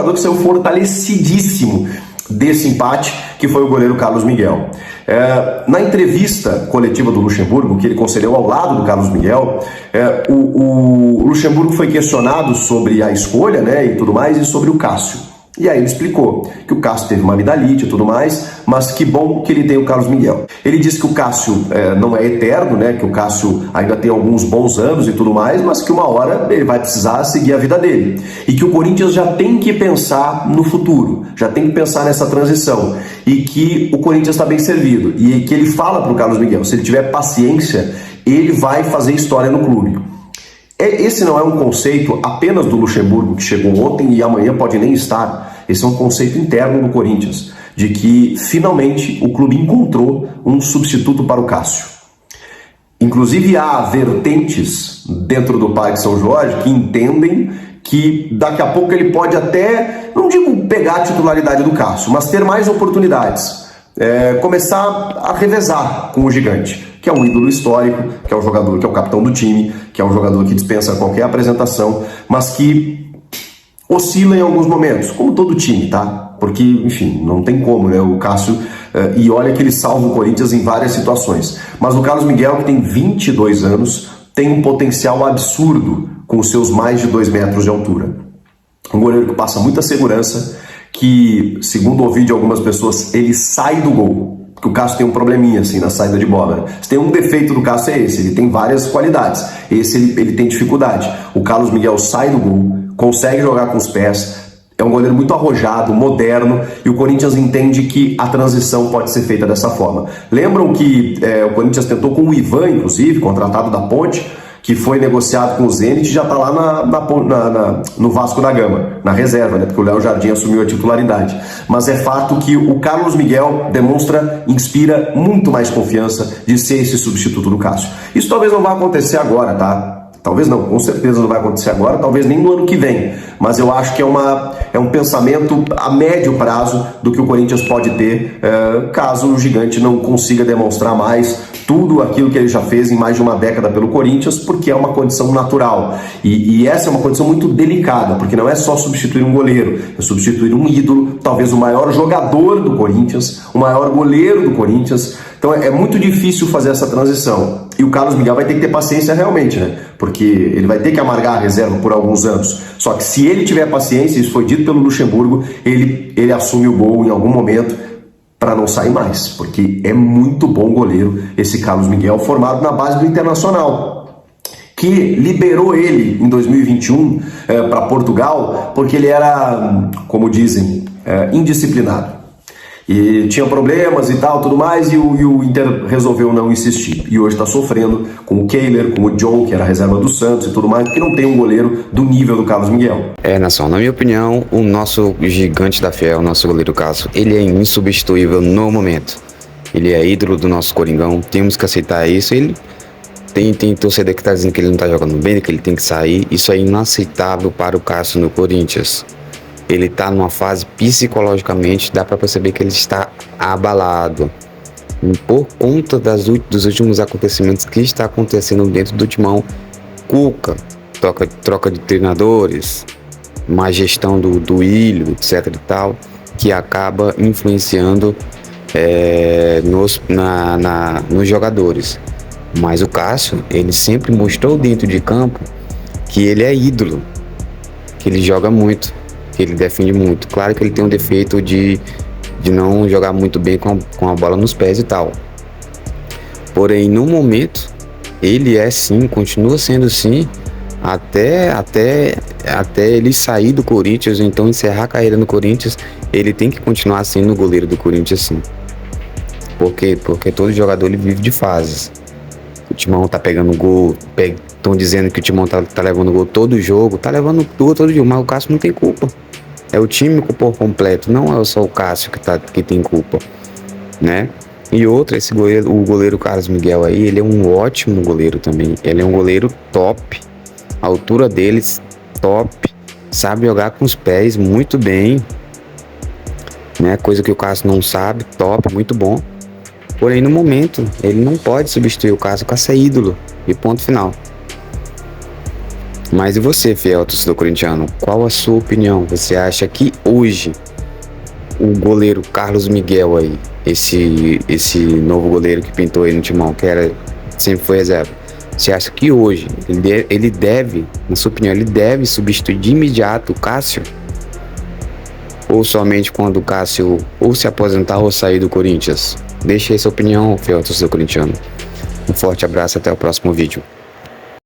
jogador que saiu fortalecidíssimo desse empate, que foi o goleiro Carlos Miguel. Na entrevista coletiva do Luxemburgo, que ele concedeu ao lado do Carlos Miguel, o Luxemburgo foi questionado sobre a escolha, né, e tudo mais, e sobre o Cássio. E aí ele explicou que o Cássio teve uma amidalite e tudo mais, mas que bom que ele tem o Carlos Miguel. Ele disse que o Cássio não é eterno, né, que o Cássio ainda tem alguns bons anos e tudo mais, mas que uma hora ele vai precisar seguir a vida dele. E que o Corinthians já tem que pensar no futuro, já tem que pensar nessa transição. E que o Corinthians está bem servido. E que ele fala para o Carlos Miguel, se ele tiver paciência, ele vai fazer história no clube. Esse não é um conceito apenas do Luxemburgo, que chegou ontem e amanhã pode nem estar. Esse é um conceito interno do Corinthians, de que finalmente o clube encontrou um substituto para o Cássio. Inclusive há vertentes dentro do Parque São Jorge que entendem que daqui a pouco ele pode até, não digo pegar a titularidade do Cássio, mas ter mais oportunidades. Começar a revezar com o gigante, que é um ídolo histórico, que é um jogador que é o capitão do time, que é um jogador que dispensa qualquer apresentação, mas que oscila em alguns momentos, como todo time, tá? Porque, enfim, não tem como, né? O Cássio, e olha que ele salva o Corinthians em várias situações. Mas o Carlos Miguel, que tem 22 anos, tem um potencial absurdo com os seus mais de 2 metros de altura. Um goleiro que passa muita segurança, que, segundo ouvi de algumas pessoas, ele sai do gol. Porque o Cássio tem um probleminha assim na saída de bola. Se tem um defeito do Cássio é esse, ele tem várias qualidades. Esse ele tem dificuldade. O Carlos Miguel sai do gol, consegue jogar com os pés, é um goleiro muito arrojado, moderno, e o Corinthians entende que a transição pode ser feita dessa forma. Lembram que o Corinthians tentou com o Ivan, inclusive, contratado da Ponte, que foi negociado com o Zenit e já está lá no Vasco da Gama, na reserva, né? Porque o Léo Jardim assumiu a titularidade. Mas é fato que o Carlos Miguel inspira muito mais confiança de ser esse substituto do Cássio. Isso talvez não vá acontecer agora, tá? Talvez não, com certeza não vai acontecer agora, talvez nem no ano que vem. Mas eu acho que é um pensamento a médio prazo do que o Corinthians pode ter caso o gigante não consiga demonstrar mais tudo aquilo que ele já fez em mais de uma década pelo Corinthians, porque é uma condição natural. E essa é uma condição muito delicada, porque não é só substituir um goleiro, é substituir um ídolo, talvez o maior jogador do Corinthians, o maior goleiro do Corinthians. Então é muito difícil fazer essa transição. E o Carlos Miguel vai ter que ter paciência realmente, né? Porque ele vai ter que amargar a reserva por alguns anos. Só que se ele tiver paciência, isso foi dito pelo Luxemburgo, ele assume o gol em algum momento para não sair mais. Porque é muito bom goleiro esse Carlos Miguel, formado na base do Internacional, que liberou ele em 2021 para Portugal, porque ele era, como dizem, indisciplinado. E tinha problemas e tal, tudo mais, e o Inter resolveu não insistir. E hoje está sofrendo com o Kehler, com o John, que era a reserva do Santos e tudo mais, porque não tem um goleiro do nível do Carlos Miguel. Nação, na minha opinião, o nosso gigante da Fiel, o nosso goleiro Cássio, ele é insubstituível no momento. Ele é ídolo do nosso Coringão, temos que aceitar isso. Ele tem torcedor que está dizendo que ele não está jogando bem, que ele tem que sair. Isso é inaceitável para o Cássio no Corinthians. Ele está numa fase psicologicamente, dá para perceber que ele está abalado. Por conta dos últimos acontecimentos que está acontecendo dentro do Timão, Cuca, troca de treinadores, má gestão do Ilho, etc e tal, que acaba influenciando nos jogadores. Mas o Cássio, ele sempre mostrou dentro de campo que ele é ídolo, que ele joga muito, que ele defende muito. Claro que ele tem um defeito de não jogar muito bem com a bola nos pés e tal. Porém, no momento, ele é sim, continua sendo sim, até ele sair do Corinthians, ou então encerrar a carreira no Corinthians, ele tem que continuar sendo o goleiro do Corinthians sim. Por quê? Porque todo jogador ele vive de fases. O Timão tá pegando gol, estão dizendo que o Timão tá levando gol todo jogo, tá levando gol todo jogo, mas o Cássio não tem culpa. É o time por completo, não é só o Cássio que tem culpa, né? E outra, o goleiro Carlos Miguel aí, ele é um ótimo goleiro também. Ele é um goleiro top, a altura deles top, sabe jogar com os pés muito bem, né? Coisa que o Cássio não sabe, top, muito bom. Porém, no momento, ele não pode substituir o Cássio. O Cássio é ídolo, e ponto final. Mas e você, fiel torcedor corintiano? Qual a sua opinião? Você acha que hoje o goleiro Carlos Miguel aí, esse novo goleiro que pintou aí no Timão, sempre foi reserva, você acha que hoje ele deve, na sua opinião, ele deve substituir de imediato o Cássio? Ou somente quando o Cássio ou se aposentar ou sair do Corinthians? Deixe aí sua opinião, fiel torcedor corintiano. Um forte abraço, até o próximo vídeo.